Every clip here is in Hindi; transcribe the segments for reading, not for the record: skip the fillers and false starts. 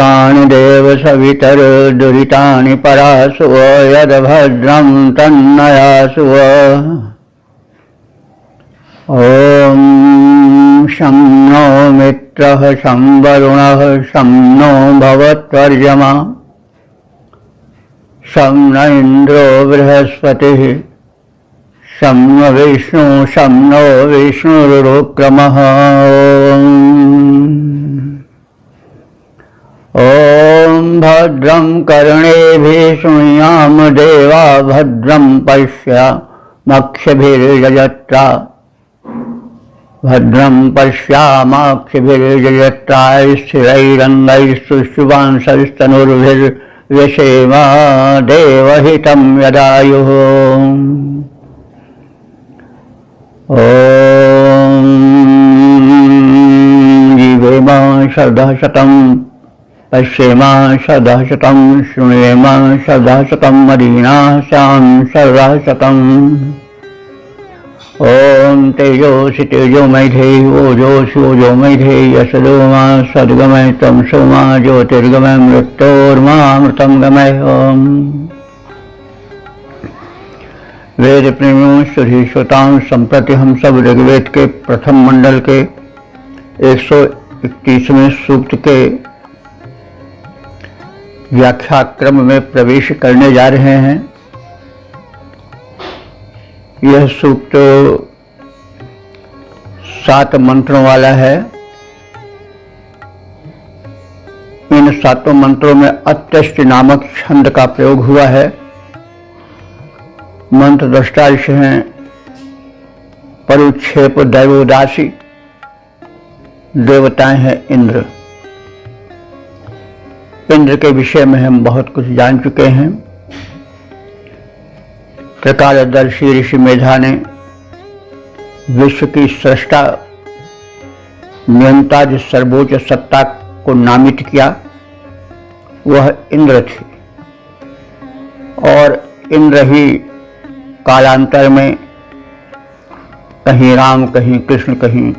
भद्राणि देव सवितर्दुरितानि परासु यद्भद्रं तन्नयासु। ॐ शं नो मित्रः शं वरुणः शं नो भवत्वर्यमा शं न इन्द्रो बृहस्पतिः शं न विष्णु शं नो विष्णुरुक्रमः। ॐ भद्रं कर्णेभिः शृणुयाम देवा भद्रं पश्यामक्षभिर्यजत्रा भद्रं पश्यामक्षभिर्यजत्रा स्थिरैरङ्गैस्तुष्टुवांसस्तनुर्भिर्व्यसेम देवहितं यदायुः। ॐ जीवेम शरदः पश्येम शरदः शृणुयेम शरदः मदीनाः स्याम शरदः। ॐ तेजोसि तेजोमयधेहि ओजोसि ओजोमयधेहि यशोमा सद्गमय तमसो मा ज्योतिर्गमय मृत्योर्मामृतं गमय। ॐ वेद प्रेमियों सुधी श्रोताओं, संप्रति हम सब ऋग्वेद के प्रथम मंडल के 131वें सूक्त के व्याख्या क्रम में प्रवेश करने जा रहे हैं। यह सूक्त 7 मंत्रों वाला है। इन 7 मंत्रों में अत्यष्ट नामक छंद का प्रयोग हुआ है। मंत्र दृष्टा ऋषि हैं परुक्षेप दैवोदासी, देवताएं हैं इंद्र। इंद्र के विषय में हम बहुत कुछ जान चुके हैं। त्रिकालदर्शी ऋषि मेधा ने विश्व की सृष्टा नियंता जिस सर्वोच्च सत्ता को नामित किया वह इंद्र थी, और इंद्र ही कालांतर में कहीं राम, कहीं कृष्ण, कहीं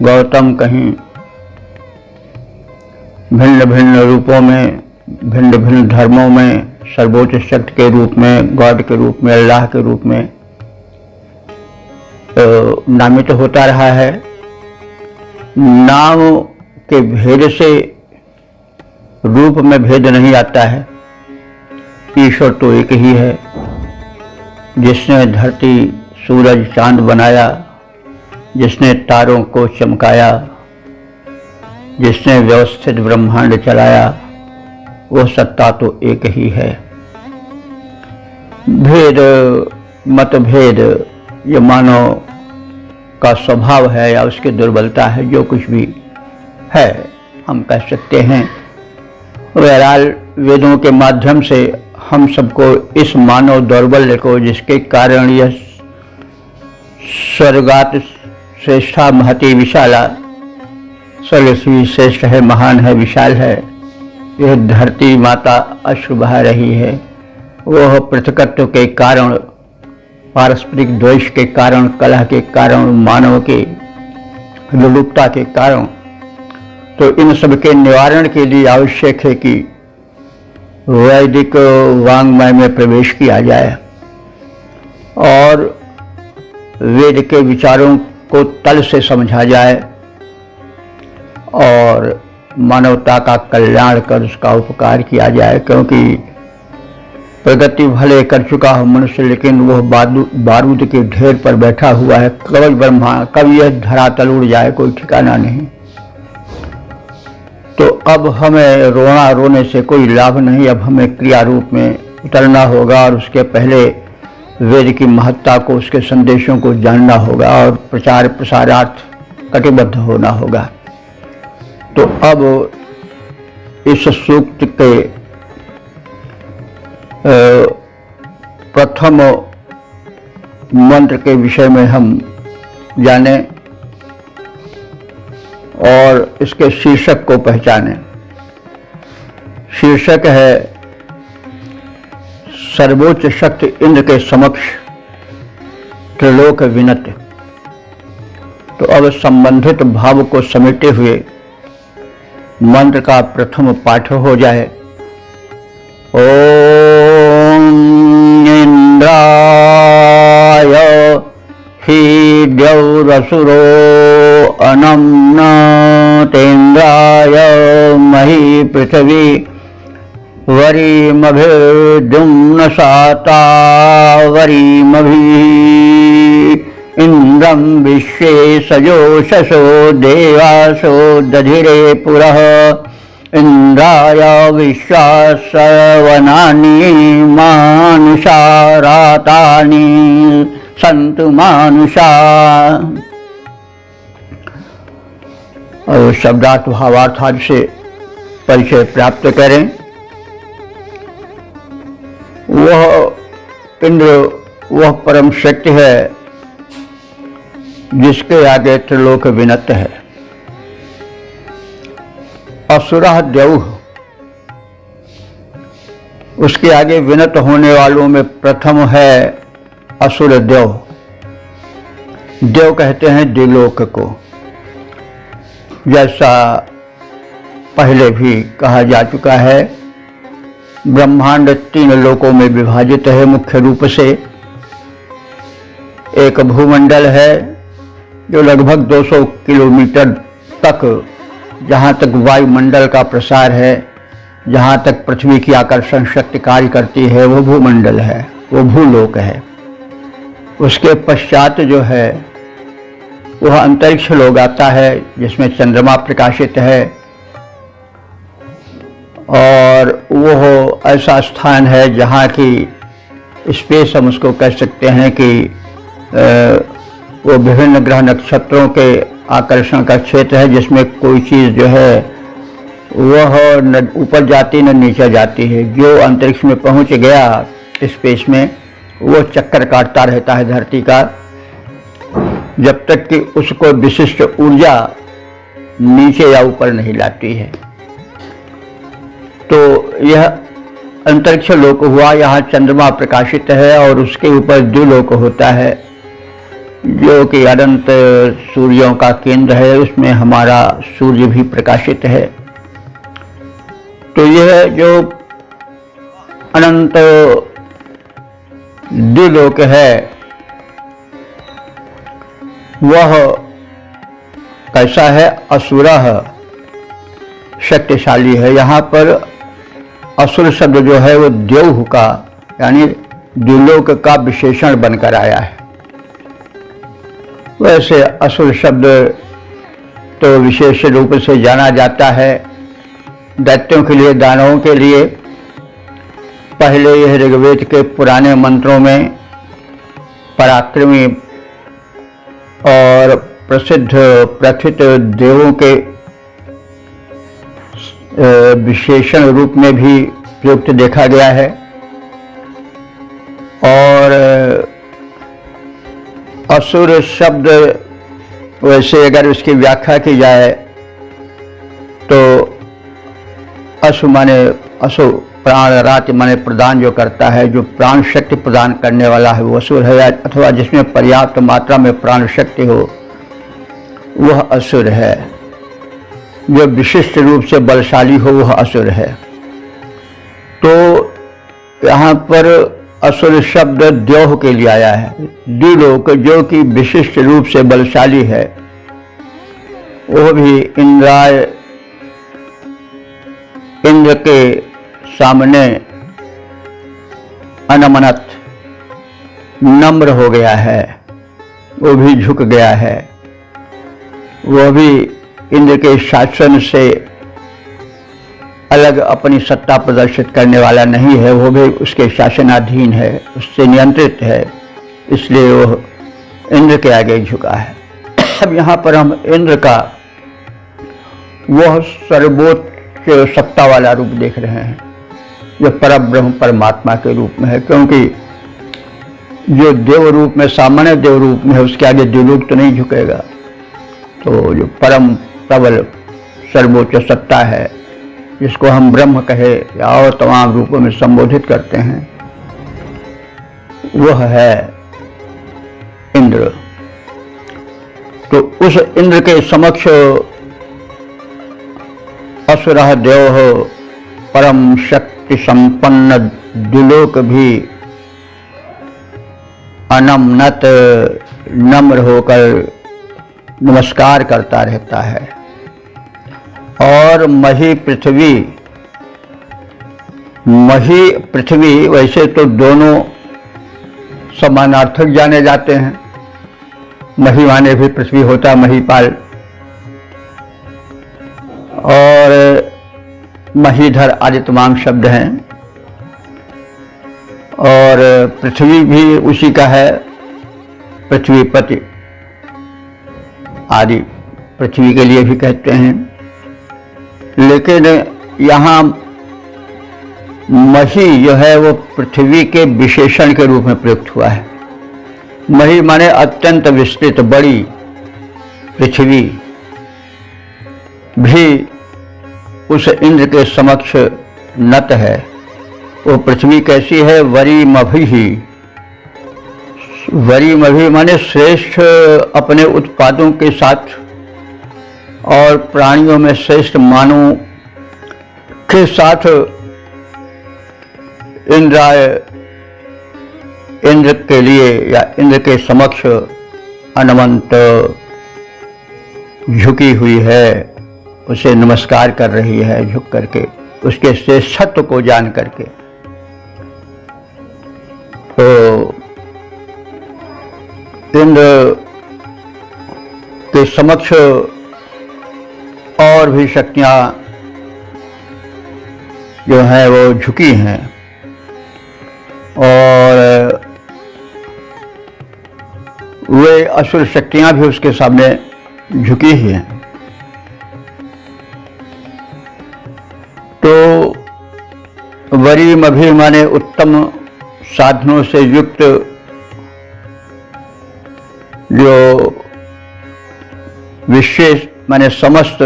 गौतम, कहीं भिन्न भिन्न रूपों में, भिन्न भिन्न धर्मों में सर्वोच्च शक्ति के रूप में, गॉड के रूप में, अल्लाह के रूप में नामित होता रहा है। नाम के भेद से रूप में भेद नहीं आता है। ईश्वर तो एक ही है, जिसने धरती, सूरज, चांद बनाया, जिसने तारों को चमकाया, जिसने व्यवस्थित ब्रह्मांड चलाया, वो सत्ता तो एक ही है। भेद, मतभेद ये मानव का स्वभाव है या उसकी दुर्बलता है, जो कुछ भी है हम कह सकते हैं। बहरहाल वेदों के माध्यम से हम सबको इस मानव दौर्बल्य को, जिसके कारण यह स्वर्गात श्रेष्ठा महती विशाला, स्वर्ग से श्रेष्ठ है, महान है, विशाल है, यह धरती माता अश्रु बहा रही है, वह पृथकत्व के कारण, पारस्परिक द्वेष के कारण, कलह के कारण, मानव के विलुप्तता के कारण। तो इन सब के निवारण के लिए आवश्यक है कि वैदिक वांग्मय में प्रवेश किया जाए और वेद के विचारों को तल से समझा जाए और मानवता का कल्याण कर उसका उपकार किया जाए। क्योंकि प्रगति भले कर चुका हो मनुष्य, लेकिन वह बारूद के ढेर पर बैठा हुआ है। कब यह धरातल उड़ जाए कोई ठिकाना नहीं। तो अब हमें रोने से कोई लाभ नहीं। अब हमें क्रिया रूप में उतरना होगा और उसके पहले वेद की महत्ता को, उसके संदेशों को जानना होगा और प्रचार प्रसारार्थ कटिबद्ध होना होगा। तो अब इस सूक्त के प्रथम मंत्र के विषय में हम जाने और इसके शीर्षक को पहचानें। शीर्षक है सर्वोच्च शक्ति इंद्र के समक्ष त्रिलोक विनत। तो अब संबंधित भाव को समेटे हुए मंत्र का प्रथम पाठ हो जाए। ओम इंद्राय ही द्यौरसुरो अनम्न तेन्द्राय मही पृथ्वी वरीमभिर्दुम्न साता वरीमभिः इंद्रं विश्वे सजोषसो देवासो दधिरे पुरः इंद्राय विश्वासवनानि मानुषा रातानि सन्तु मानुषा। और शब्दार्थ भावार्थ से परिचय प्राप्त करें। वह इंद्र वह परम शक्ति है जिसके आगे त्रिलोक विनत है। असुरः द्यौः, उसके आगे विनत होने वालों में प्रथम है असुर देव। देव कहते हैं द्विलोक को। जैसा पहले भी कहा जा चुका है, ब्रह्मांड 3 लोकों में विभाजित है। मुख्य रूप से एक भूमंडल है जो लगभग 200 किलोमीटर तक, जहाँ तक वायुमंडल का प्रसार है, जहाँ तक पृथ्वी की आकर्षण शक्ति कार्य करती है, वो भूमंडल है, वो भूलोक है। उसके पश्चात जो है वह अंतरिक्ष लोक आता है, जिसमें चंद्रमा प्रकाशित है, और वह ऐसा स्थान है जहाँ की स्पेस हम उसको कह सकते हैं कि वो विभिन्न ग्रह नक्षत्रों के आकर्षण का क्षेत्र है, जिसमें कोई चीज़ जो है वह न ऊपर जाती न नीचे जाती है। जो अंतरिक्ष में पहुँच गया स्पेस में, वो चक्कर काटता रहता है धरती का, जब तक कि उसको विशिष्ट ऊर्जा नीचे या ऊपर नहीं लाती है। तो यह अंतरिक्ष लोक हुआ। यहाँ चंद्रमा प्रकाशित है और उसके ऊपर द्विलोक होता है, जो कि अनंत सूर्यों का केंद्र है। उसमें हमारा सूर्य भी प्रकाशित है। तो यह जो अनंत द्विलोक है वह कैसा है? असुरः, शक्तिशाली है। यहाँ पर असुर शब्द जो है वो द्यौः का यानी द्विलोक का विशेषण बनकर आया है। वैसे असुर शब्द तो विशेष रूप से जाना जाता है दैत्यों के लिए, दानवों के लिए। पहले यह ऋग्वेद के पुराने मंत्रों में पराक्रमी और प्रसिद्ध प्रथित देवों के विशेषण रूप में भी प्रयुक्त देखा गया है। और असुर शब्द वैसे अगर उसकी व्याख्या की जाए तो असु माने असु प्राण, राति माने प्रदान जो करता है, जो प्राण शक्ति प्रदान करने वाला है वो असुर है, अथवा जिसमें पर्याप्त मात्रा में प्राण शक्ति हो वह असुर है। जो विशिष्ट रूप से बलशाली हो वह असुर है। तो यहाँ पर असुर शब्द द्यौः के लिए आया है। द्विलोक जो कि विशिष्ट रूप से बलशाली है, वह भी इंद्राय, इंद्र के सामने अनमनत नम्र हो गया है, वो भी झुक गया है। वह भी इंद्र के शासन से अलग अपनी सत्ता प्रदर्शित करने वाला नहीं है, वो भी उसके शासनाधीन है, उससे नियंत्रित है, इसलिए वह इंद्र के आगे झुका है। अब यहाँ पर हम इंद्र का वह सर्वोच्च सत्ता वाला रूप देख रहे हैं जो परब्रह्म परमात्मा के रूप में है, क्योंकि जो देव रूप में, सामान्य देव रूप में है, उसके आगे द्विलोक तो नहीं झुकेगा। तो जो परम प्रबल सर्वोच्च सत्ता है, जिसको हम ब्रह्म कहे या और तमाम रूपों में संबोधित करते हैं, वह है इंद्र। तो उस इंद्र के समक्ष असुरः देव परम शक्ति संपन्न दुलोक भी अनमनत नम्र होकर नमस्कार करता रहता है। और मही पृथ्वी वैसे तो दोनों समानार्थक जाने जाते हैं। मही माने भी पृथ्वी होता है, महीपाल, और महीधर आदि तमाम शब्द हैं। और पृथ्वी भी उसी का है, पृथ्वीपति आदि पृथ्वी के लिए भी कहते हैं। लेकिन यहाँ मही जो है वो पृथ्वी के विशेषण के रूप में प्रयुक्त हुआ है। मही माने अत्यंत विस्तृत बड़ी पृथ्वी भी उस इंद्र के समक्ष नत है। वो पृथ्वी कैसी है? वरी मभी माने श्रेष्ठ अपने उत्पादों के साथ और प्राणियों में श्रेष्ठ मानव के साथ इंद्र के लिए या इंद्र के समक्ष अनंत झुकी हुई है, उसे नमस्कार कर रही है झुक करके, उसके श्रेष्ठत्व को जान करके। तो इंद्र के समक्ष और भी शक्तियां जो हैं वो झुकी हैं, और वे असुर शक्तियां भी उसके सामने झुकी ही हैं। तो वरी मभी माने उत्तम साधनों से युक्त जो विशेष माने समस्त,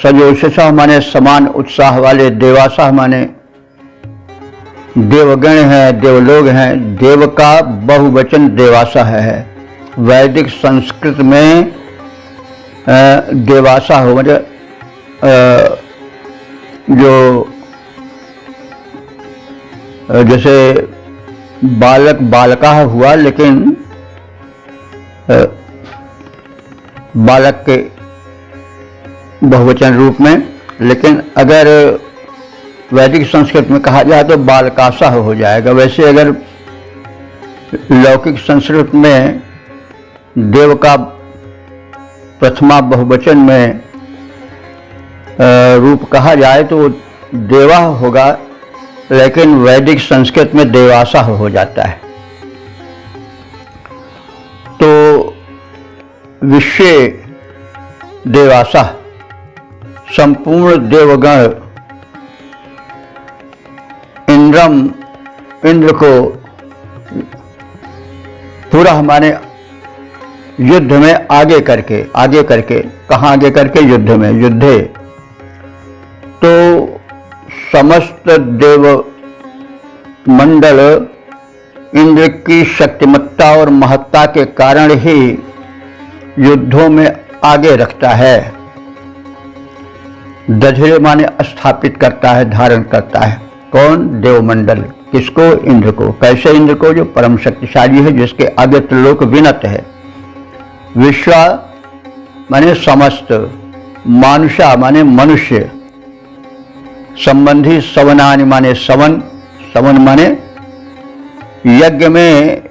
सजोषसः माने समान उत्साह वाले, देवासः माने देवगण हैं, देवलोग हैं। देव का बहुवचन देवासा है। वैदिक संस्कृत में देवासा हो मतलब जो जैसे बालक बालका हुआ, लेकिन बालक के बहुवचन रूप में, लेकिन अगर वैदिक संस्कृत में कहा जाए तो बालकासा हो जाएगा। वैसे अगर लौकिक संस्कृत में देव का प्रथमा बहुवचन में रूप कहा जाए तो देवा होगा, लेकिन वैदिक संस्कृत में देवासा हो जाता है। तो विश्व देवासा संपूर्ण देवगण इंद्र को पूरा हमारे युद्ध में आगे करके कहाँ आगे करके? युद्ध में, युद्धे। तो समस्त देव मंडल इंद्र की शक्तिमत्ता और महत्ता के कारण ही युद्धों में आगे रखता है। दधीरे माने स्थापित करता है, धारण करता है। कौन? देवमंडल। किसको? इंद्र को। कैसे इंद्र को? जो परम शक्तिशाली है, जिसके आगे त्रिलोक विनत है। विश्व माने समस्त, मानुषा माने मनुष्य, संबंधी सवनानि माने सवन, सवन माने यज्ञ में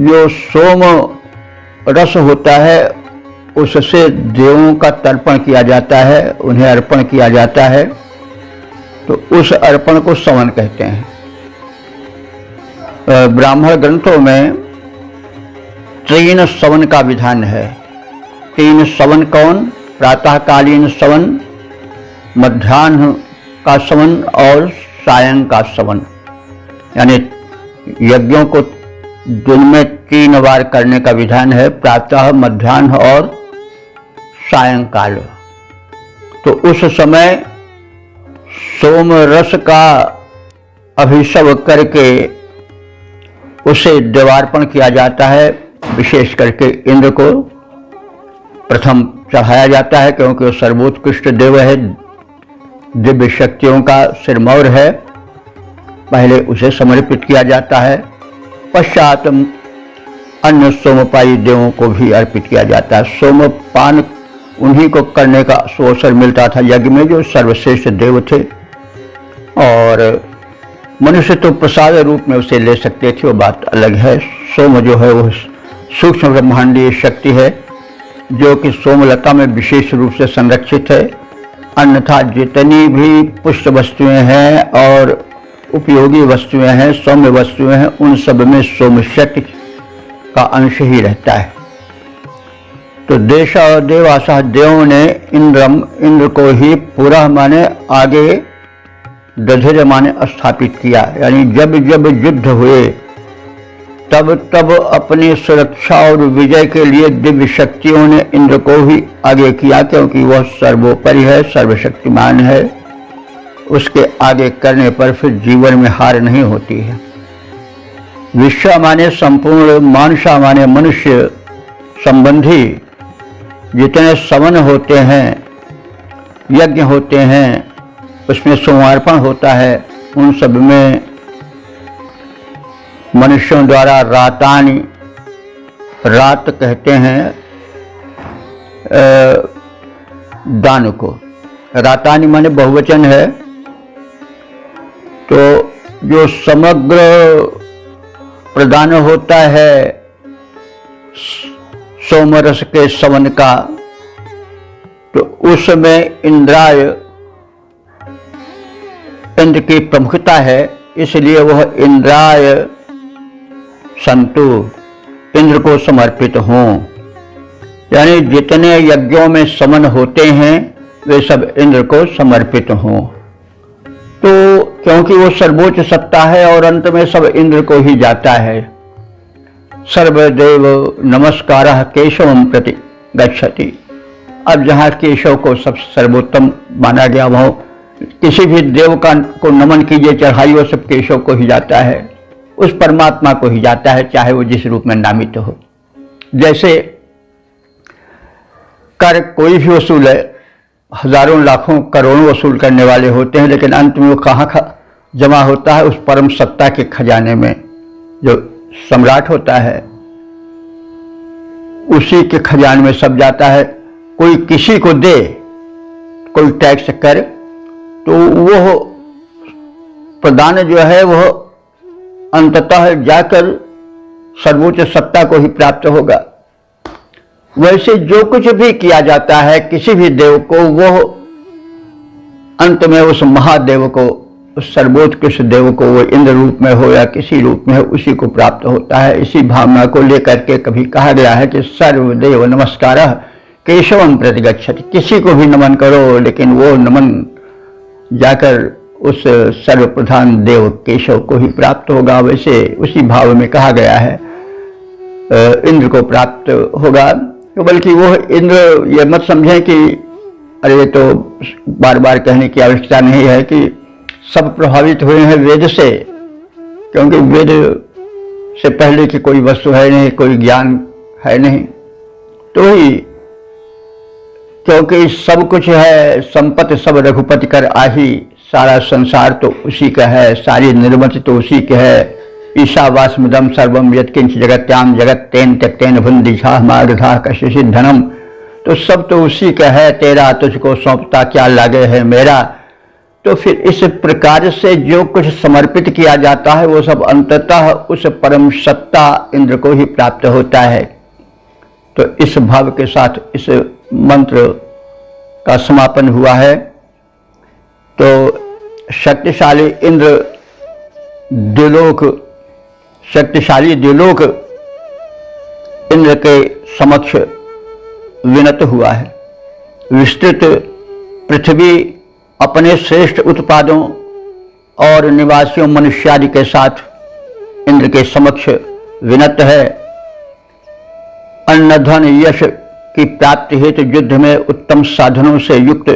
जो सोम रस होता है उससे देवों का तर्पण किया जाता है, उन्हें अर्पण किया जाता है, तो उस अर्पण को सवन कहते हैं। ब्राह्मण ग्रंथों में 3 सवन का विधान है। 3 सवन कौन? प्रातःकालीन सवन, मध्याह्न का सवन और सायं का सवन। यानी यज्ञों को दिन में 3 बार करने का विधान है, प्रातः, मध्याह्न और सायंकाल। तो उस समय सोम रस का अभिषेक करके उसे देवार्पण किया जाता है। विशेष करके इंद्र को प्रथम चढ़ाया जाता है, क्योंकि वो सर्वोत्कृष्ट देव है, दिव्य शक्तियों का सिरमौर है। पहले उसे समर्पित किया जाता है, पश्चात अन्य सोमपाई देवों को भी अर्पित किया जाता है। सोमपान उन्हीं को करने का अवसर मिलता था यज्ञ में, जो सर्वश्रेष्ठ देव थे, और मनुष्य तो प्रसाद रूप में उसे ले सकते थे, वो बात अलग है। सोम जो है वो सूक्ष्म ब्रह्मांडीय शक्ति है, जो कि सोमलता में विशेष रूप से संरक्षित है। अन्यथा जितनी भी पुष्ट वस्तुएं हैं और उपयोगी वस्तुएं हैं, सौम्य वस्तुएं हैं, उन सब में सोम शक्ति का अंश ही रहता है। तो देवासह देवों ने इंद्र को ही पूरा माने आगे दधिर माने स्थापित किया। यानी जब जब युद्ध हुए तब तब अपनी सुरक्षा और विजय के लिए दिव्य शक्तियों ने इंद्र को ही आगे किया, क्योंकि वह सर्वोपरि है, सर्वशक्तिमान है। उसके आगे करने पर फिर जीवन में हार नहीं होती है। विश्व माने संपूर्ण, मानुषा माने मनुष्य संबंधी जितने सवन होते हैं, यज्ञ होते हैं, उसमें सोमार्पण होता है, उन सब में मनुष्यों द्वारा रातानी, रात कहते हैं दान को, रातानी माने बहुवचन है। तो जो समग्र प्रदान होता है सोमरस के सवन का, तो उसमें इंद्र की प्रमुखता है, इसलिए वह इंद्राय संतु, इंद्र को समर्पित हों। यानी जितने यज्ञों में समन होते हैं वे सब इंद्र को समर्पित हों। तो क्योंकि वो सर्वोच्च सत्ता है और अंत में सब इंद्र को ही जाता है। सर्वदेव नमस्कारः केशवम प्रति गच्छति। अब जहाँ केशव को सब सर्वोत्तम माना गया, वह किसी भी देव को नमन कीजिए, चढ़ाई, वो सब केशव को ही जाता है, उस परमात्मा को ही जाता है, चाहे वो जिस रूप में नामित हो। जैसे कर कोई भी वसूल है, हजारों लाखों करोड़ों वसूल करने वाले होते हैं, लेकिन अंत में वो कहाँ जमा होता है? उस परम सत्ता के खजाने में। जो सम्राट होता है उसी के खजाने में सब जाता है। कोई किसी को दे, कोई टैक्स कर, तो वह प्रदान जो है वह अंततः जाकर सर्वोच्च सत्ता को ही प्राप्त होगा। वैसे जो कुछ भी किया जाता है किसी भी देव को, वह अंत में उस महादेव को, उस सर्वोत्कृष्ट देव को, वो इंद्र रूप में हो या किसी रूप में हो, उसी को प्राप्त होता है। इसी भावना को लेकर के कभी कहा गया है कि सर्वदेव नमस्कारः केशवम प्रति गच्छति। किसी को भी नमन करो, लेकिन वो नमन जाकर उस सर्वप्रधान देव केशव को ही प्राप्त होगा। वैसे उसी भाव में कहा गया है इंद्र को प्राप्त होगा। तो बल्कि वो इंद्र, ये मत समझें कि अरे तो बार बार कहने की आवश्यकता नहीं है कि सब प्रभावित हुए हैं वेद से, क्योंकि वेद से पहले की कोई वस्तु है नहीं, कोई ज्ञान है नहीं। तो ही क्योंकि सब कुछ है, संपत्ति सब रघुपति कर आही, सारा संसार तो उसी का है, सारी निर्मति तो उसी के है। ईशावास्मदम सर्वम यत्किंच जगत्याम जगत तेन त्यक्तेन भुंदिशा मार्गधा कशिषि धनम। तो सब तो उसी का है, तेरा तुझको सौंपता क्या लागे है मेरा। तो फिर इस प्रकार से जो कुछ समर्पित किया जाता है वो सब अंततः उस परम सत्ता इंद्र को ही प्राप्त होता है। तो इस भाव के साथ इस मंत्र का समापन हुआ है। तो शक्तिशाली इंद्र शक्तिशाली द्युलोक इंद्र के समक्ष विनत हुआ है। विस्तृत पृथ्वी अपने श्रेष्ठ उत्पादों और निवासियों मनुष्यादि के साथ इंद्र के समक्ष विनत है। अन्न धन यश की प्राप्ति हेतु युद्ध में उत्तम साधनों से युक्त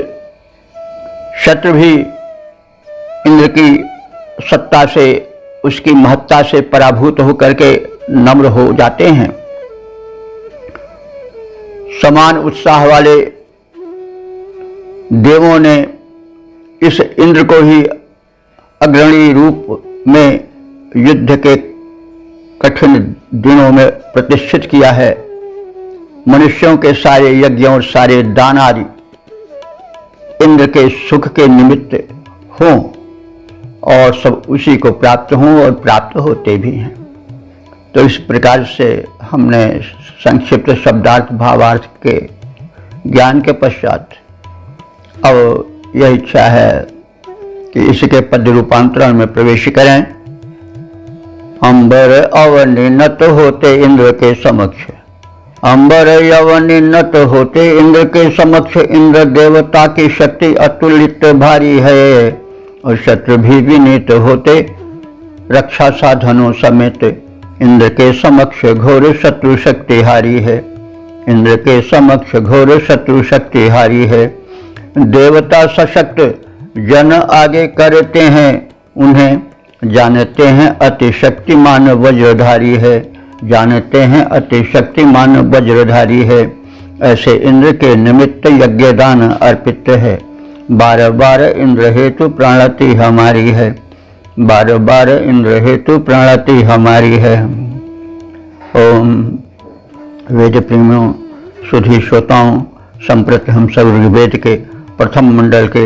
शत्रु भी इंद्र की सत्ता से, उसकी महत्ता से पराभूत होकर के नम्र हो जाते हैं। समान उत्साह वाले देवों ने इस इंद्र को ही अग्रणी रूप में युद्ध के कठिन दिनों में प्रतिष्ठित किया है। मनुष्यों के सारे यज्ञ और सारे दान आदि इंद्र के सुख के निमित्त हों और सब उसी को प्राप्त हों और प्राप्त होते भी हैं। तो इस प्रकार से हमने संक्षिप्त शब्दार्थ भावार्थ के ज्ञान के पश्चात अब यह इच्छा है कि इसके पद रूपांतरण में प्रवेश करें। अंबर अवनिनत होते इंद्र के समक्ष, अंबर अवनिनत होते इंद्र के समक्ष, इंद्र देवता की शक्ति अतुलित भारी है और शत्रु भी विनीत होते रक्षा साधनों समेत। इंद्र के समक्ष घोर शत्रु शक्तिहारी है, इंद्र के समक्ष घोर शत्रु शक्तिहारी है। देवता सशक्त जन आगे करते हैं उन्हें, जानते हैं अति शक्तिमान वज्रधारी है, जानते हैं अति शक्तिमान वज्रधारी है। ऐसे इंद्र के निमित्त यज्ञदान अर्पित है, बार बार इंद्र हेतु प्रणति हमारी है, बार बार इंद्र हेतु प्रणति हमारी है। ओम वेद प्रेमियों, सुधी श्रोताओं, संप्रति हम सब ऋग्वेद के प्रथम मंडल के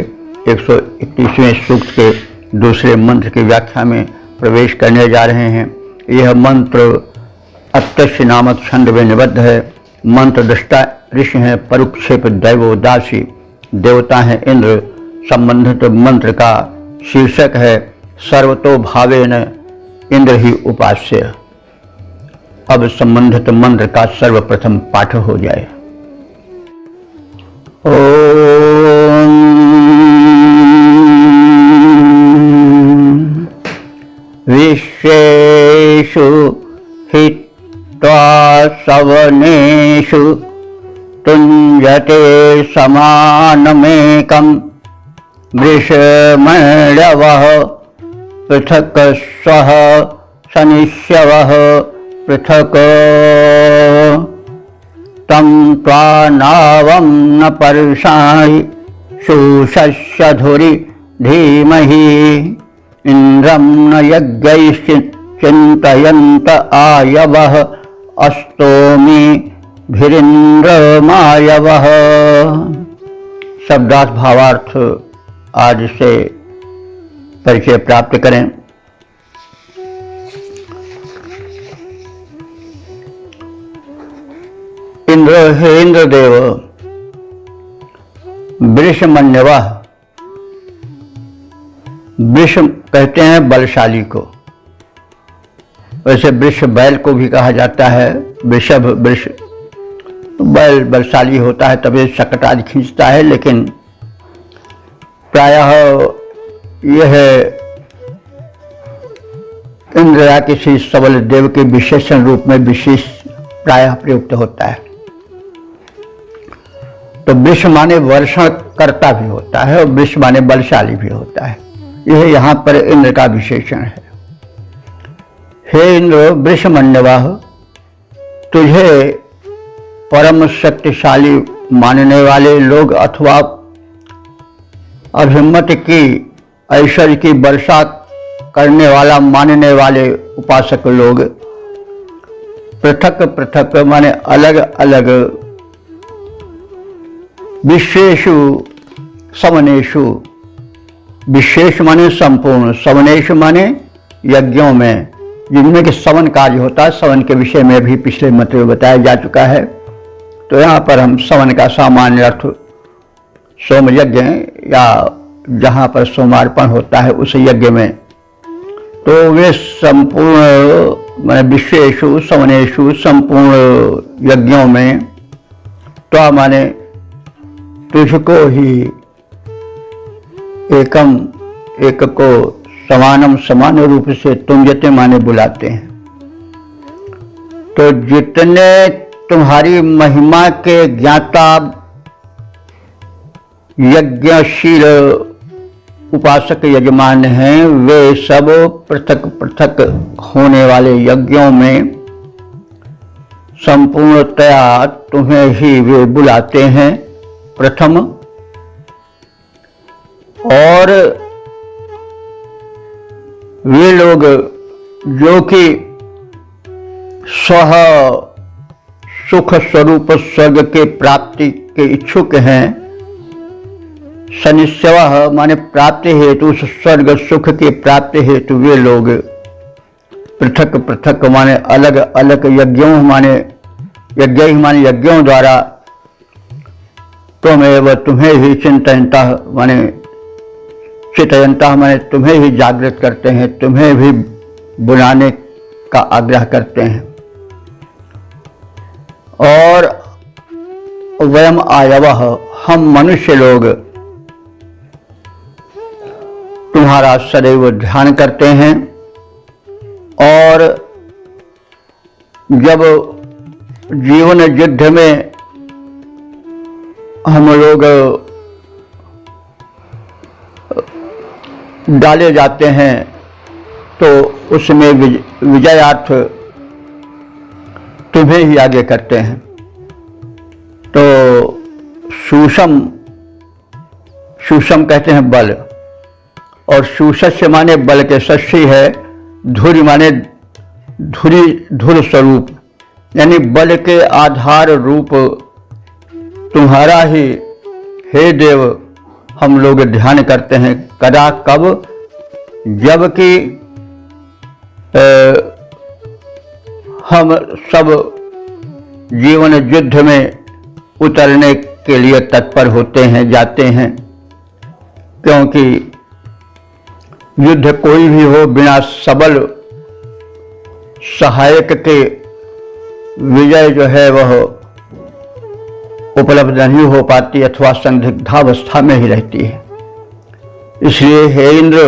131वें सूक्त के दूसरे मंत्र की व्याख्या में प्रवेश करने जा रहे हैं। यह मंत्र अत्यस्य नामक छंद में निबद्ध है। मंत्र दृष्टा ऋषि हैं, परुक्षेप दैवोदासी देवता हैं इंद्र। संबंधित मंत्र का शीर्षक है सर्वतो भावेन इंद्र ही उपास्य। अब संबंधित मंत्र का सर्वप्रथम पाठ हो जाए। ओम विश्वेषु हित्वा सवनेषु तुञ्जते समानमेकं वृषमण्डवः पृथक् स्वः शनिष्यवः पृथक् तं त्वानावं न पर्षाणि शूषस्यधुरि धीमहि इंद्रं न यज्ञैश्चिन्तयन्त आयवः अस्तोमि भिरिन्द्रमायवः। शब्दार्थ भावार्थ आज से परिचय प्राप्त करें। इंद्र हे इंद्रदेव, वृषमण्यवः, वृष कहते हैं बलशाली को। वैसे वृष बैल को भी कहा जाता है। वृषभ वृष बैल बलशाली होता है, तभी शकट आदि खींचता है, लेकिन प्रायः यह इंद्र या किसी सबल देव के विशेषण रूप में विशेष प्रायः प्रयुक्त होता है। तो वृष माने वर्षण करता भी होता है और वृष माने बलशाली भी होता है। यह यहाँ पर इंद्र का विशेषण है। हे इंद्र वृषमण्यवः, तुझे परम शक्तिशाली मानने वाले लोग अथवा अभिमत की ऐश्वर्य की वर्षा करने वाला मानने वाले उपासक लोग, पृथक पृथक माने अलग अलग, विश्वेषु सवनेषु, विशेष माने संपूर्ण, सवनेषु माने यज्ञों में जिनमें कि सवन कार्य होता है। सवन के विषय में भी पिछले मंत्र में बताया जा चुका है। तो यहाँ पर हम सवन का सामान्य अर्थ सोम यज्ञ या जहाँ पर सोमार्पण होता है उस यज्ञ में, तो वे संपूर्ण माने विश्वेषु सवनेषु संपूर्ण यज्ञों में, तो माने तुझको ही, एकम एक को, समानम समान रूप से, तुंजते माने बुलाते हैं। तो जितने तुम्हारी महिमा के ज्ञाता यज्ञशील उपासक यजमान हैं, वे सब पृथक पृथक होने वाले यज्ञों में संपूर्णतया तुम्हें ही वे बुलाते हैं प्रथम, और वे लोग जो कि स्व सुख स्वरूप स्वर्ग के प्राप्ति के इच्छुक हैं, सनिश्चय माने प्राप्ति हेतु, स्वर्ग सुख की प्राप्ति हेतु वे लोग पृथक पृथक माने अलग अलग यज्ञों माने यज्ञों द्वारा तुम्हें ही चिंतनता माने चितयंता माने तुम्हें ही जागृत करते हैं, तुम्हें भी बुलाने का आग्रह करते हैं। और वयम आयवः, हम मनुष्य लोग तुम्हारा सदैव ध्यान करते हैं, और जब जीवन युद्ध में हम लोग डाले जाते हैं तो उसमें विजयार्थ तुम्हें ही आगे करते हैं। तो शूषम कहते हैं बल, और शूषस्य माने बल के सस्य है, धुरी माने धुर स्वरूप, यानी बल के आधार रूप तुम्हारा ही हे देव हम लोग ध्यान करते हैं। कदा कब, जबकि हम सब जीवन युद्ध में उतरने के लिए तत्पर होते हैं, जाते हैं, क्योंकि युद्ध कोई भी हो बिना सबल सहायक के विजय जो है वह उपलब्ध नहीं हो पाती, अथवा संदिग्धावस्था में ही रहती है। इसलिए हे इंद्र,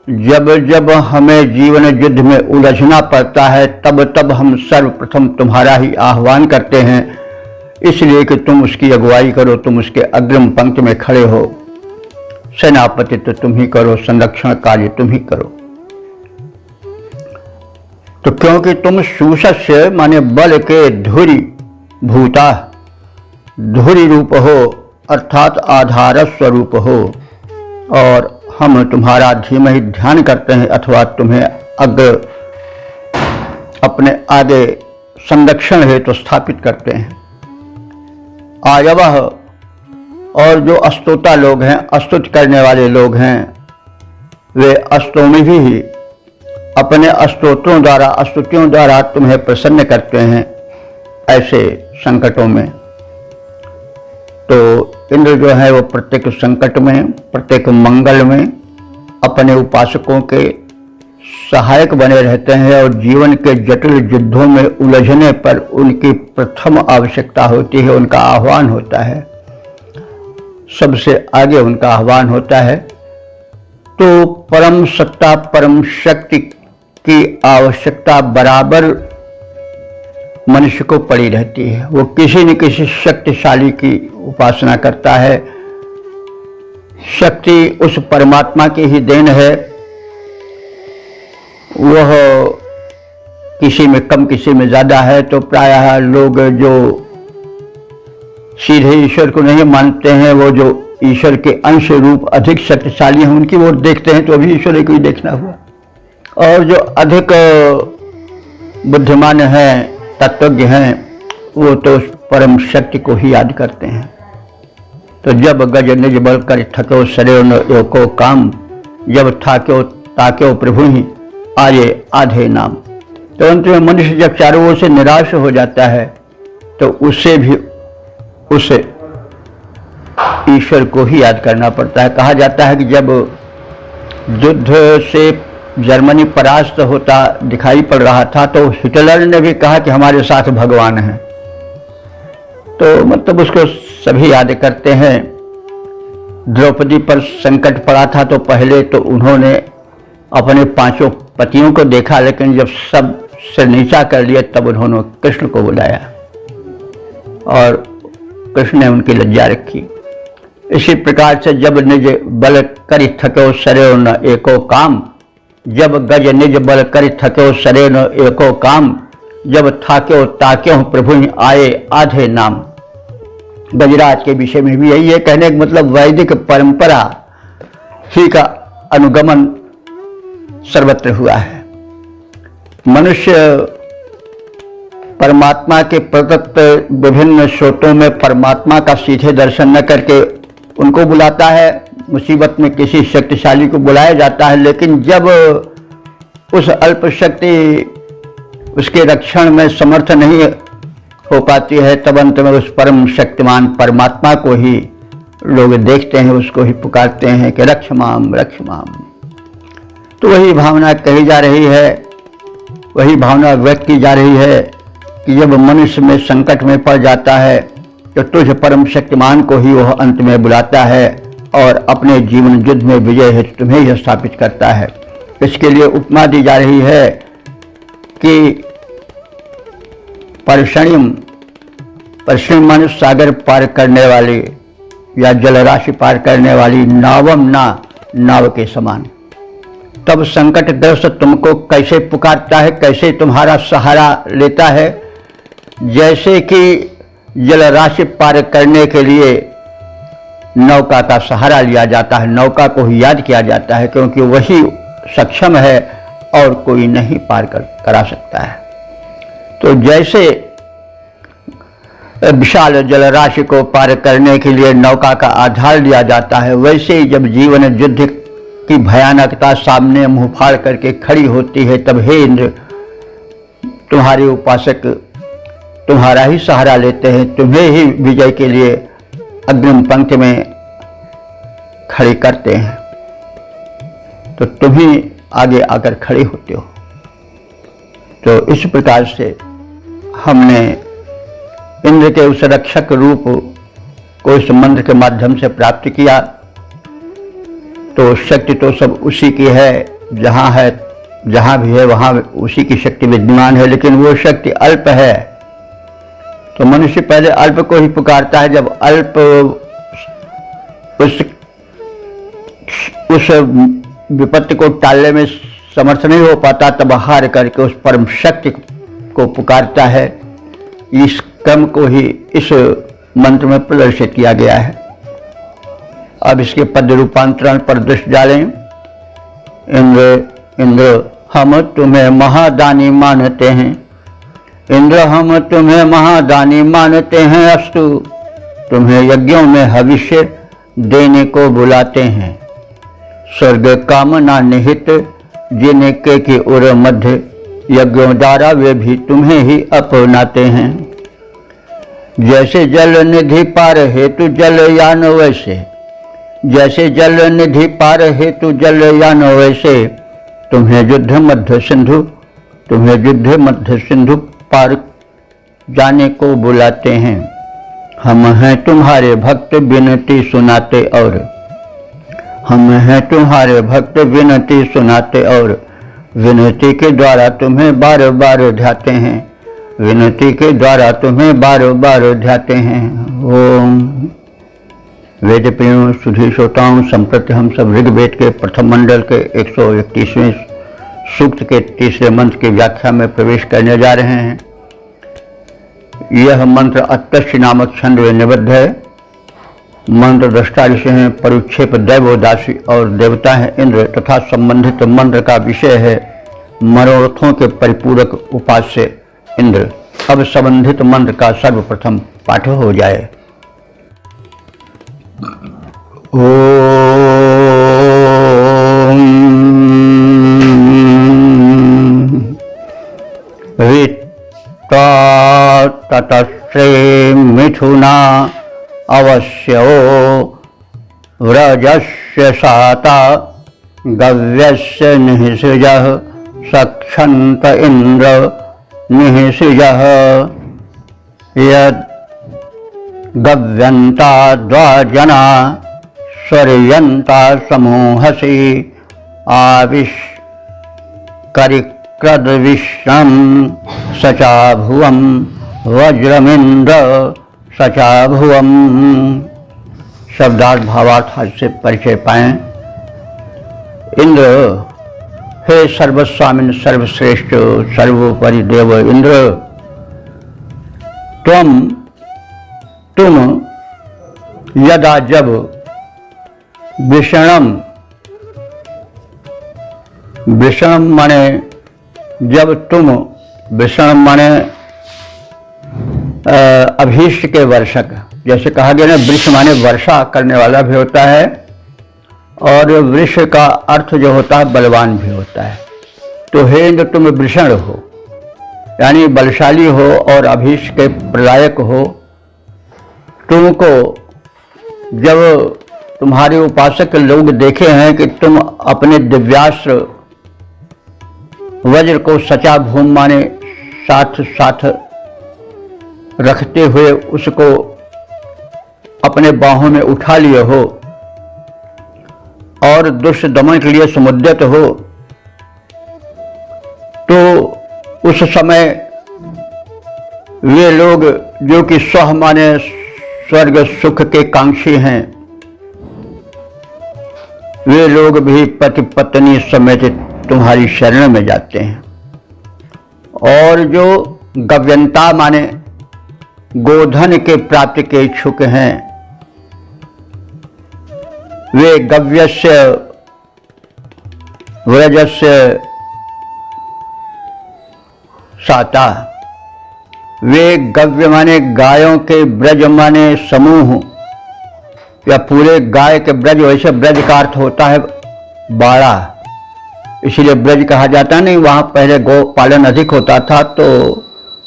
जब जब हमें जीवन युद्ध में उलझना पड़ता है तब तब हम सर्वप्रथम तुम्हारा ही आह्वान करते हैं, इसलिए कि तुम उसकी अगुवाई करो, तुम उसके अग्रिम पंक्ति में खड़े हो। सेनापति तो तुम ही करो, संरक्षण कार्य तुम ही करो। तो क्योंकि तुम शूषस्य माने बल के धुरी भूता, धुरी रूप हो अर्थात आधार स्वरूप हो, और हम तुम्हारा धीमहि ध्यान करते हैं, अथवा तुम्हें अपने आगे संरक्षण हेतु स्थापित करते हैं। आयवः, और जो अस्तुता लोग हैं, अस्तुत करने वाले लोग हैं, वे अस्तोमी भी अपने स्तोत्रों द्वारा स्तुतियों द्वारा तुम्हें प्रसन्न करते हैं ऐसे संकटों में। तो इंद्र जो है वो प्रत्येक संकट में, प्रत्येक मंगल में अपने उपासकों के सहायक बने रहते हैं, और जीवन के जटिल युद्धों में उलझने पर उनकी प्रथम आवश्यकता होती है, उनका आह्वान होता है, सबसे आगे उनका आह्वान होता है। तो परम सत्ता परम शक्ति की आवश्यकता बराबर मनुष्य को पड़ी रहती है। वो किसी न किसी शक्तिशाली की उपासना करता है। शक्ति उस परमात्मा की ही देन है, वह किसी में कम किसी में ज़्यादा है। तो प्रायः लोग जो सीधे ईश्वर को नहीं मानते हैं, वो जो ईश्वर के अंश रूप अधिक शक्तिशाली हैं उनकी ओर देखते हैं, तो अभी ईश्वर को ही देखना हुआ। और जो अधिक बुद्धिमान हैं, तत्वज्ञ हैं, वो तो उस परम शक्ति को ही याद करते हैं। तो जब गज निज बल कर थको सरे न एको काम, जब थाक्यो ताक्यो प्रभु ही आये आधे नाम। तो अंत में मनुष्य जब चारों ओर से निराश हो जाता है तो उसे ईश्वर को ही याद करना पड़ता है। कहा जाता है कि जब युद्ध से जर्मनी परास्त होता दिखाई पड़ रहा था तो हिटलर ने भी कहा कि हमारे साथ भगवान है। तो मतलब उसको सभी याद करते हैं। द्रौपदी पर संकट पड़ा था तो पहले तो उन्होंने अपने 5 पतियों को देखा, लेकिन जब सब से नीचा कर लिया तब उन्होंने कृष्ण को बुलाया और कृष्ण ने उनकी लज्जा रखी। इसी प्रकार से जब निज बल करि थको सरे न एको काम, जब गज निज बल करि थको सरे न एको काम, जब थाक्यो ताक्यो प्रभु आए आधे नाम। गजराज के विषय में भी यही है, कहने का मतलब वैदिक परंपरा ही का अनुगमन सर्वत्र हुआ है। मनुष्य परमात्मा के प्रदत्त विभिन्न स्रोतों में परमात्मा का सीधे दर्शन न करके उनको बुलाता है। मुसीबत में किसी शक्तिशाली को बुलाया जाता है, लेकिन जब उस अल्प शक्ति उसके रक्षण में समर्थ नहीं हो पाती है, तब अंत में उस परम शक्तिमान परमात्मा को ही लोग देखते हैं, उसको ही पुकारते हैं कि रक्ष माम रक्ष माम। तो वही भावना कही जा रही है, वही भावना व्यक्त की जा रही है कि जब मनुष्य में संकट में पड़ जाता है तो तुझ परम शक्तिमान को ही वह अंत में बुलाता है और अपने जीवन युद्ध में विजय हेतु तुम्हें ही स्थापित करता है। इसके लिए उपमा दी जा रही है कि परषणिम माने सागर पार करने वाली या जलराशि पार करने वाली नावम नाव के समान। तब संकटग्रस्त तुमको कैसे पुकारता है, कैसे तुम्हारा सहारा लेता है, जैसे कि जलराशि पार करने के लिए नौका का सहारा लिया जाता है, नौका को ही याद किया जाता है, क्योंकि वही सक्षम है और कोई नहीं पार करा सकता है। तो जैसे विशाल जलराशि को पार करने के लिए नौका का आधार लिया जाता है, वैसे ही जब जीवन युद्ध की भयानकता सामने मुंह फाड़ करके खड़ी होती है, तब हे इंद्र तुम्हारे उपासक तुम्हारा ही सहारा लेते हैं, तुम्हें ही विजय के लिए अग्रिम पंक्ति में खड़े करते हैं, तो तुम ही आगे आकर खड़े होते हो। तो इस प्रकार से हमने इंद्र के उस रक्षक रूप को इस मंत्र के माध्यम से प्राप्त किया। तो शक्ति तो सब उसी की है, जहां भी है वहां उसी की शक्ति विद्यमान है, लेकिन वो शक्ति अल्प है। तो मनुष्य पहले अल्प को ही पुकारता है, जब अल्प उस विपत्ति को टालने में समर्थ नहीं हो पाता, तब हार करके उस परम शक्ति को पुकारता है। इस क्रम को ही इस मंत्र में प्रदर्शित किया गया है। अब इसके पद रूपांतरण पर दृष्टि डालें। इंद्र हम तुम्हें महादानी मानते हैं, इंद्र हम तुम्हें महादानी मानते हैं, अस्तु तुम्हें यज्ञों में हविष्य देने को बुलाते हैं। स्वर्ग कामना निहित जिनके की उर मध्य यज्ञों द्वारा वे भी तुम्हें ही अपनाते हैं। जैसे जल निधि पार हेतु जलयान वैसे, जैसे जल निधि पार हेतु जलयान वैसे तुम्हें युद्ध मध्य सिंधु, तुम्हें युद्ध मध्य सिंधु पार जाने को बुलाते हैं। हम हैं तुम्हारे भक्त विनती सुनाते और, हम हैं तुम्हारे भक्त विनती सुनाते और विनती के द्वारा तुम्हें बार बार ध्याते हैं, विनती के द्वारा तुम्हें बार बार ध्याते हैं। ओम। वेद प्रियों सुधी श्रोताओं, संप्रति हम सब ऋग्वेद के प्रथम मंडल के 131वें सूक्त के तीसरे मंत्र की व्याख्या में प्रवेश करने जा रहे हैं। यह मंत्र अत्यक्ष नामक छंद में निबद्ध है। मंत्र दृष्टा ऋषि हैं, परुक्षेप दैवोदासी और देवता है इंद्र, तथा संबंधित मंत्र का विषय है मनोरथों के परिपूरक उपास्य इंद्र। अब संबंधित मंत्र का सर्वप्रथम पाठ हो जाए। ओम वित्ता ततश्रे मिथुना अवश्यो व्रजस्य साता गव्यस्य निःसृजः सक्षन्त इंद्र निःसृजः यद् गव्यन्ता द्वाजना स्वर्यन्ता समूहसि आविष्करिक्रद्विश्रं सचा भुवं वज्रमिन्द्र सचा भुवम। शब्दार्थ भावार्थ आज से परिचय पाएं। इंद्र, हे सर्वस्वामिन सर्वश्रेष्ठ सर्वोपरि देव इंद्र, तुम यदा जब वृषणम माने जब तुम, वृषणम माने अभीष्ट के वर्षक, जैसे कहा गया ना वृष माने वर्षा करने वाला भी होता है और वृष का अर्थ जो होता है बलवान भी होता है। तो हे इंद्र तुम वृषण हो, यानी बलशाली हो और अभीष्ट के प्रदायक हो। तुमको जब तुम्हारे उपासक लोग देखे हैं कि तुम अपने दिव्यास्त्र वज्र को सचा भूम माने साथ साथ रखते हुए उसको अपने बाहों में उठा लिए हो और दुष्ट दमन के लिए समुद्यत हो, तो उस समय वे लोग जो कि स्व माने स्वर्ग सुख के कांक्षी हैं, वे लोग भी पति पत्नी समेत तुम्हारी शरण में जाते हैं। और जो गव्यंता माने गोधन के प्राप्ति के इच्छुक हैं, वे गव्यस्य व्रजस्य साता, वे गव्य माने गायों के, ब्रज माने समूह या पूरे गाय के ब्रज, वैसे ब्रज का अर्थ होता है बाड़ा, इसलिए ब्रज कहा जाता नहीं। वहां पहले गौ पालन अधिक होता था तो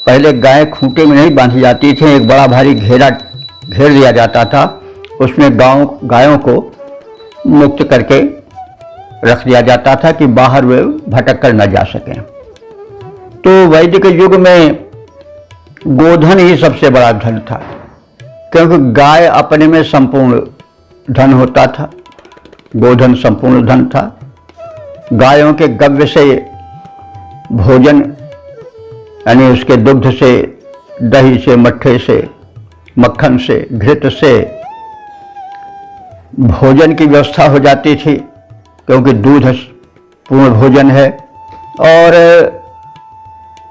पहले गाय खूंटे में नहीं बांधी जाती थी, एक बड़ा भारी घेर दिया जाता था, उसमें गायों को मुक्त करके रख दिया जाता था कि बाहर वे भटक कर न जा सकें। तो वैदिक युग में गोधन ही सबसे बड़ा धन था, क्योंकि गाय अपने में संपूर्ण धन होता था, गोधन संपूर्ण धन था। गायों के गव्य से भोजन, यानी उसके दुग्ध से, दही से, मट्ठे से, मक्खन से, घृत से भोजन की व्यवस्था हो जाती थी, क्योंकि दूध पूर्ण भोजन है। और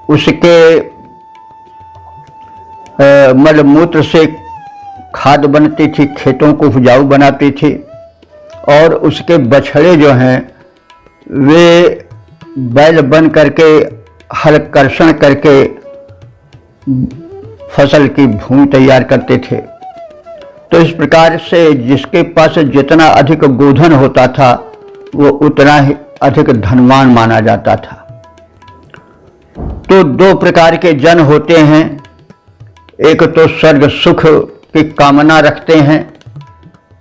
उसके मलमूत्र से खाद बनती थी, खेतों को उपजाऊ बनाती थी। और उसके बछड़े जो हैं वे बैल बन करके हल कर्षण करके फसल की भूमि तैयार करते थे। तो इस प्रकार से जिसके पास जितना अधिक गोधन होता था वो उतना ही अधिक धनवान माना जाता था। तो दो प्रकार के जन होते हैं, एक तो स्वर्ग सुख की कामना रखते हैं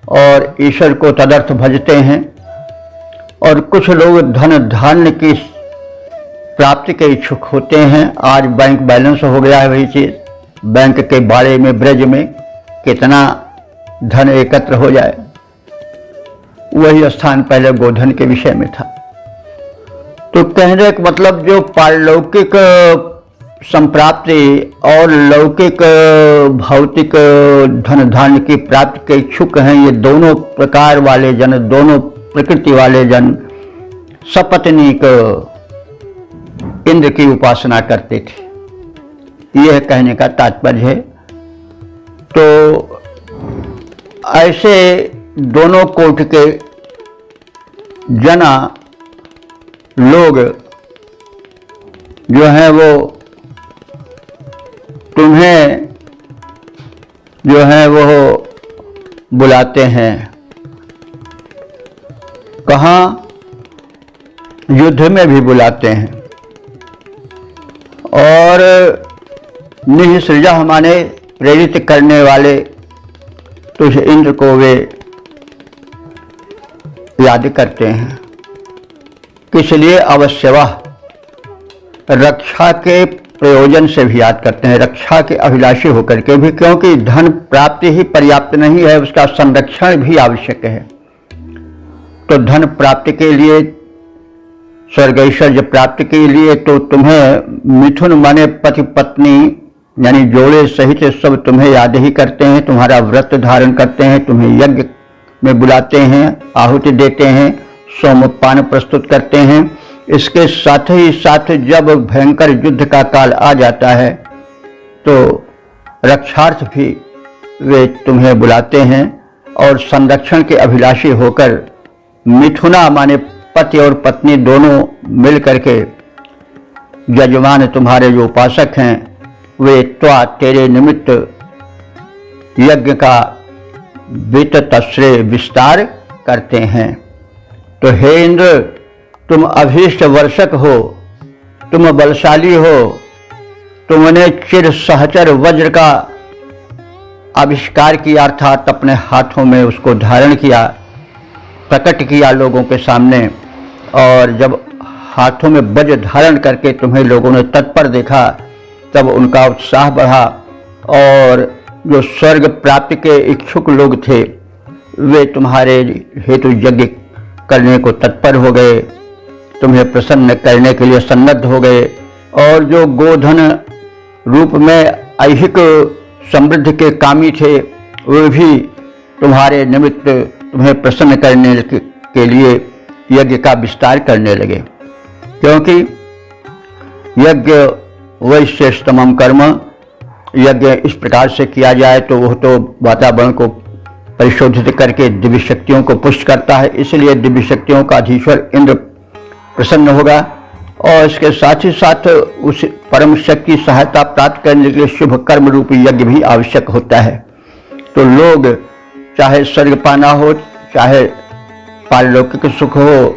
और ईश्वर को तदर्थ भजते हैं, और कुछ लोग धन धान्य की प्राप्ति के इच्छुक होते हैं। आज बैंक बैलेंस हो गया है वही चीज, बैंक के बाड़े में, ब्रज में कितना धन एकत्र हो जाए, वही स्थान पहले गोधन के विषय में था। तो कहने का मतलब जो पारलौकिक संप्राप्ति और लौकिक भौतिक धन धान्य की प्राप्ति के इच्छुक हैं, ये दोनों प्रकार वाले जन, दोनों प्रकृति वाले जन सपत्नीक इंद्र की उपासना करते थे, यह कहने का तात्पर्य है। तो ऐसे दोनों कोटि के जना लोग जो हैं वो तुम्हें जो है वो बुलाते हैं। कहाँ? युद्ध में भी बुलाते हैं। और निःसृजा माने प्रेरित करने वाले, तो उस इंद्र को वे याद करते हैं। किस लिए? अवश्यवः, रक्षा के प्रयोजन से भी याद करते हैं, रक्षा के अभिलाषी होकर के भी, क्योंकि धन प्राप्ति ही पर्याप्त नहीं है, उसका संरक्षण भी आवश्यक है। तो धन प्राप्ति के लिए, स्वर्ग ऐश्वर्य प्राप्ति के लिए तो तुम्हें मिथुन माने पति पत्नी यानी जोड़े सहित सब तुम्हें याद ही करते हैं, तुम्हारा व्रत धारण करते हैं, तुम्हें यज्ञ में बुलाते हैं, आहुति देते हैं, सोमपान प्रस्तुत करते हैं। इसके साथ ही साथ जब भयंकर युद्ध का काल आ जाता है तो रक्षार्थ भी वे तुम्हें बुलाते हैं और संरक्षण के अभिलाषी होकर मिथुना माने पति और पत्नी दोनों मिल करके यजमान तुम्हारे जो उपासक हैं वे त्वा तेरे निमित्त यज्ञ का विततश्रेय विस्तार करते हैं। तो हे इंद्र, तुम अभीष्ट वर्षक हो, तुम बलशाली हो, तुमने चिर सहचर वज्र का आविष्कार किया, अर्थात अपने हाथों में उसको धारण किया, प्रकट किया लोगों के सामने। और जब हाथों में वज्र धारण करके तुम्हें लोगों ने तत्पर देखा तब उनका उत्साह बढ़ा और जो स्वर्ग प्राप्ति के इच्छुक लोग थे वे तुम्हारे हेतु यज्ञ करने को तत्पर हो गए, तुम्हें प्रसन्न करने के लिए सन्नद्ध हो गए। और जो गोधन रूप में ऐहिक समृद्धि के कामी थे वे भी तुम्हारे निमित्त तुम्हें प्रसन्न करने के लिए यज्ञ का विस्तार करने लगे, क्योंकि यज्ञ वही श्रेष्ठतम कर्म। यज्ञ इस प्रकार से किया जाए तो वह तो वातावरण को परिशोधित करके दिव्य शक्तियों को पुष्ट करता है, इसलिए दिव्य शक्तियों का अधीश्वर इंद्र प्रसन्न होगा। और इसके साथ ही साथ उस परम शक्ति सहायता प्राप्त करने के लिए शुभ कर्म रूपी यज्ञ भी आवश्यक होता है। तो लोग चाहे स्वर्ग पाना हो, चाहे पारलौकिक सुख हो,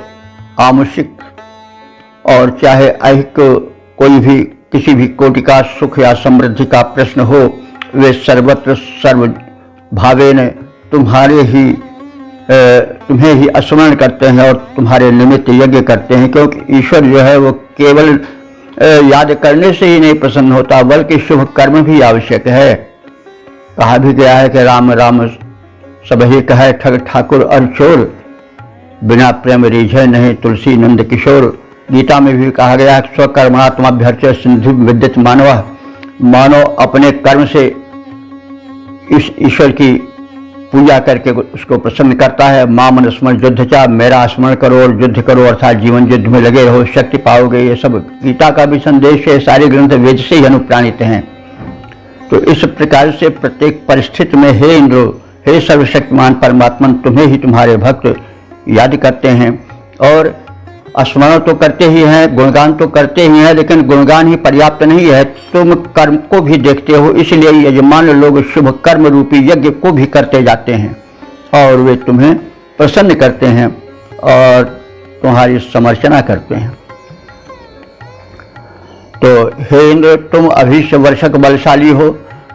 आमुषिक, और चाहे ऐहिक कोई भी किसी भी कोटि का सुख या समृद्धि का प्रश्न हो, वे सर्वत्र सर्व भावेन तुम्हें ही स्मरण करते हैं और तुम्हारे निमित्त यज्ञ करते हैं, क्योंकि ईश्वर जो है वो केवल याद करने से ही नहीं प्रसन्न होता बल्कि शुभ कर्म भी आवश्यक है। कहा भी गया है कि राम राम सबही कहे ठग ठाकुर और चोर, बिना प्रेम रीझे नहीं तुलसी नंद किशोर। गीता में भी कहा गया है स्वकर्मात्माभ्यर्च्य सिद्धि विद्यत मानव, मानव अपने कर्म से इस ईश्वर की पूजा करके उसको प्रसन्न करता है। मामन स्मरण युद्ध चा, मेरा स्मरण करो और युद्ध करो, अर्थात जीवन युद्ध में लगे रहो, शक्ति पाओगे। ये सब गीता का भी संदेश है, सारे ग्रंथ वेद से ही अनुप्राणित हैं। तो इस प्रकार से प्रत्येक परिस्थिति में हे इंद्र, हे सर्वशक्तिमान परमात्मा, तुम्हें ही तुम्हारे भक्त याद करते हैं और स्मरण तो करते ही हैं, गुणगान तो करते ही हैं, लेकिन गुणगान ही पर्याप्त नहीं है, तुम कर्म को भी देखते हो। इसलिए यजमान लोग शुभ कर्म रूपी यज्ञ को भी करते जाते हैं और वे तुम्हें प्रसन्न करते हैं और तुम्हारी समर्चना करते हैं। तो हे इंद्र, तुम अभीष्ट वर्षक बलशाली हो,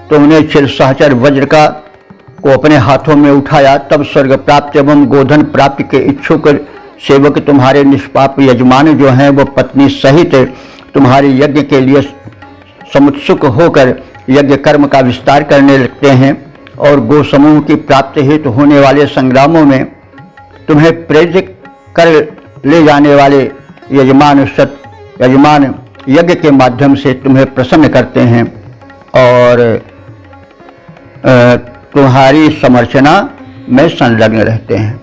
तुमने चिर सहचर वज्र का को अपने हाथों में उठाया, तब स्वर्ग प्राप्ति एवं गोधन प्राप्ति के इच्छुक सेवक तुम्हारे निष्पाप यजमान जो हैं वो पत्नी सहित तुम्हारे यज्ञ के लिए समुत्सुक होकर यज्ञ कर्म का विस्तार करने लगते हैं। और गो समूह की प्राप्ति हेतु होने वाले संग्रामों में तुम्हें प्रेरित कर ले जाने वाले यजमान यज्ञ के माध्यम से तुम्हें प्रसन्न करते हैं और तुम्हारी समर्चना में संलग्न रहते हैं।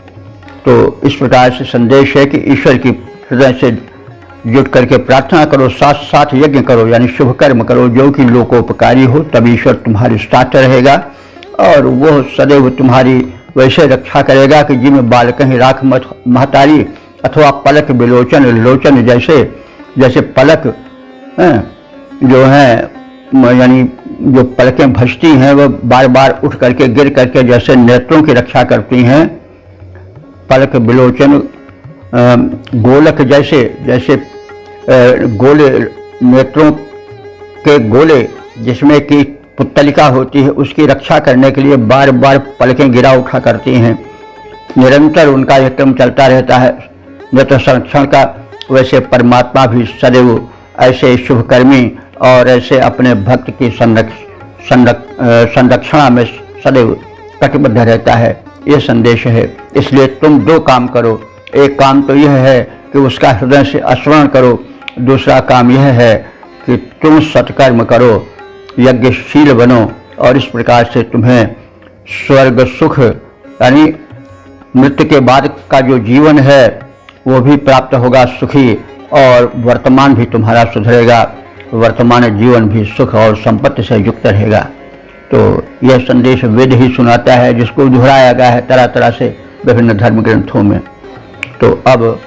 तो इस प्रकार से संदेश है कि ईश्वर की हृदय से जुट करके प्रार्थना करो, साथ साथ यज्ञ करो, यानी शुभ कर्म करो जो कि लोकोपकारी हो, तब ईश्वर तुम्हारे साथ रहेगा और वह सदैव तुम्हारी वैसे रक्षा करेगा कि जिनमें बाल कहीं राख महतारी अथवा पलक विलोचन लोचन जैसे पलक जो है, यानी जो पलकें भसती हैं वह बार बार उठ करके गिर करके जैसे नेत्रों की रक्षा करती हैं, पलक विलोचन गोलक जैसे गोले, नेत्रों के गोले जिसमें कि पुत्तलिका होती है उसकी रक्षा करने के लिए बार बार पलकें गिरा उठा करती हैं। निरंतर उनका यह क्रम चलता रहता है नेत्र संरक्षण का। वैसे परमात्मा भी सदैव ऐसे शुभकर्मी और ऐसे अपने भक्त की संरक्षणा में सदैव कटिबद्ध रहता है, ये संदेश है। इसलिए तुम दो काम करो, एक काम तो यह है कि उसका हृदय से स्मरण करो, दूसरा काम यह है कि तुम सत्कर्म करो, यज्ञशील बनो और इस प्रकार से तुम्हें स्वर्ग सुख यानी मृत्यु के बाद का जो जीवन है वो भी प्राप्त होगा सुखी, और वर्तमान भी तुम्हारा सुधरेगा, वर्तमान जीवन भी सुख और संपत्ति से युक्त रहेगा। तो यह संदेश वेद ही सुनाता है, जिसको दोहराया गया है तरह तरह से विभिन्न धर्म ग्रंथों में। तो अब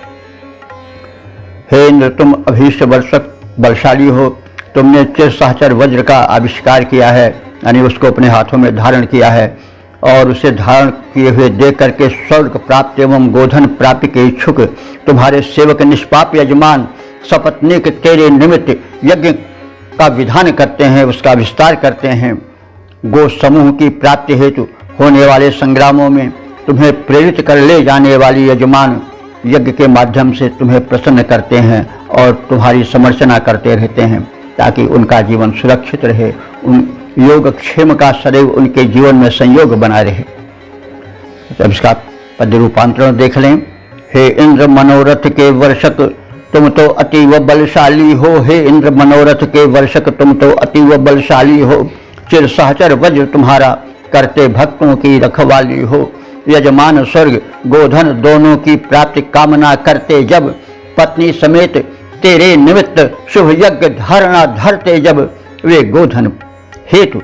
हे इंद्र, तुम अभीष्ट वर्षक बलशाली हो, तुमने चिर सहचर वज्र का आविष्कार किया है, यानी उसको अपने हाथों में धारण किया है, और उसे धारण किए हुए देख करके स्वर्ग प्राप्ति एवं गोधन प्राप्ति के इच्छुक तुम्हारे सेवक निष्पाप यजमान सपत्नीक तेरे निमित्त यज्ञ का विधान करते हैं, उसका विस्तार करते हैं। गो समूह की प्राप्ति हेतु होने वाले संग्रामों में तुम्हें प्रेरित कर ले जाने वाली यजमान यज्ञ के माध्यम से तुम्हें प्रसन्न करते हैं और तुम्हारी समर्चना करते रहते हैं, ताकि उनका जीवन सुरक्षित रहे, उन योगक्षेम का सदैव उनके जीवन में संयोग बना रहे। तब इसका पद्य रूपांतरण देख लें। हे इंद्र मनोरथ के वर्षक तुम तो अतीव बलशाली हो, हे इंद्र मनोरथ के वर्षक तुम तो अतीव बलशाली हो, चिर सहचर वज्र तुम्हारा करते भक्तों की रखवाली हो। यजमान स्वर्ग गोधन दोनों की प्राप्ति कामना करते जब, पत्नी समेत तेरे निमित्त शुभ यज्ञ धारणा धरते जब, वे गोधन हेतु